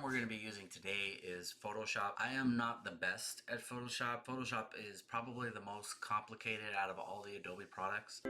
we're going to be using today is Photoshop. I am not the best at Photoshop. Photoshop is probably the most complicated out of all the Adobe products.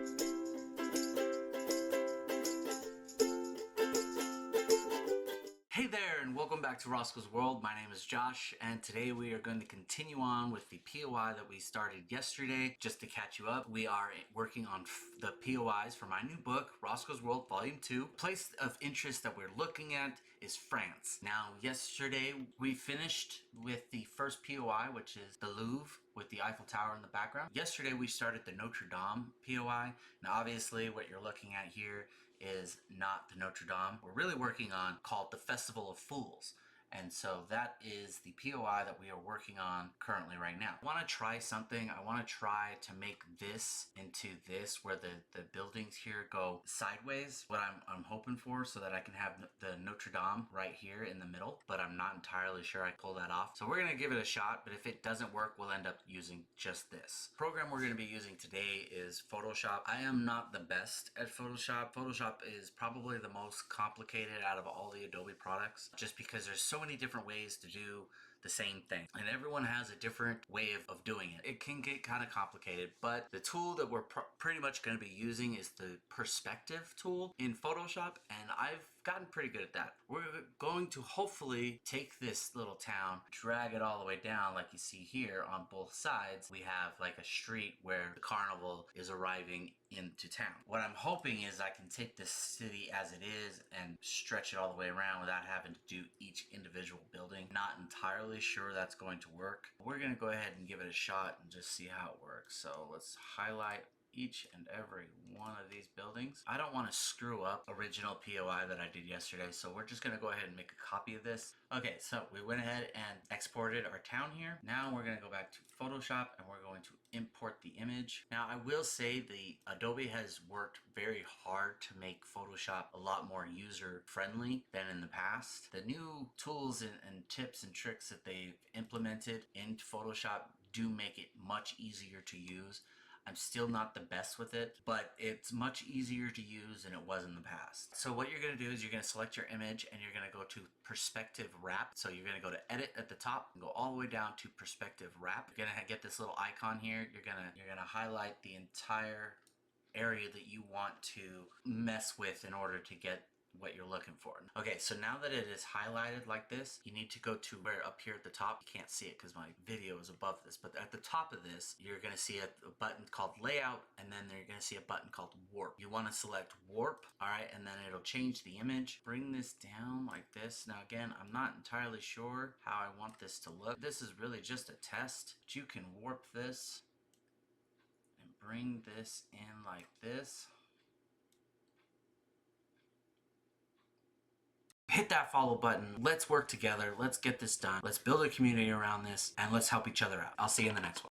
Hey there, and welcome back to Roscoe's World. My name is Josh, and today we are going to continue on with the POI that we started yesterday. Just to catch you up, we are working on the POIs for my new book, Roscoe's World Volume 2. Place of interest that we're looking at is France. Now, yesterday we finished with the first POI, which is the Louvre, with the Eiffel Tower in the background. Yesterday we started the Notre Dame POI. Now obviously what you're looking at here is not the Notre Dame. We're really working on called the Festival of Fools. And so that is the POI that we are working on currently right now. I want to try something. I want to try to make this into this where the buildings here go sideways. What I'm hoping for, so that I can have the Notre Dame right here in the middle, but I'm not entirely sure I can pull that off. So we're going to give it a shot, but if it doesn't work, we'll end up using just this. The program we're going to be using today is Photoshop. I am not the best at Photoshop. Photoshop is probably the most complicated out of all the Adobe products, just because there's so many different ways to do the same thing, and everyone has a different way of doing it. It can get kind of complicated, but the tool that we're pretty much going to be using is the perspective tool in Photoshop, and I've gotten pretty good at that. We're going to hopefully take this little town, drag it all the way down like you see here on both sides. We have like a street where the carnival is arriving into town. What I'm hoping is I can take this city as it is and stretch it all the way around without having to do each individual building. Not entirely sure that's going to work. We're going to go ahead and give it a shot and just see how it works. So let's highlight each and every one of these buildings. I don't want to screw up original POI that I did yesterday, so we're just going to go ahead and make a copy of this. Okay, so we went ahead and exported our town here. Now we're going to go back to Photoshop and we're going to import the image. Now I will say the Adobe has worked very hard to make Photoshop a lot more user friendly than in the past. The new tools and tips and tricks that they've implemented into Photoshop do make it much easier to use. I'm still not the best with it, but it's much easier to use than it was in the past. So what you're going to do is you're going to select your image and you're going to go to perspective wrap. So you're going to go to edit at the top and go all the way down to perspective wrap. You're going to get this little icon here. You're going to highlight the entire area that you want to mess with in order to get what you're looking for. Okay, so now that it is highlighted like this, you need to go to where up here at the top. You can't see it because my video is above this, but at the top of this, you're going to see a button called layout, and then you're going to see a button called warp. You want to select warp, all right, and then it'll change the image. Bring this down like this. Now again, I'm not entirely sure how I want this to look. This is really just a test, but you can warp this and bring this in like this. Hit that follow button. Let's work together. Let's get this done. Let's build a community around this, and let's help each other out. I'll see you in the next one.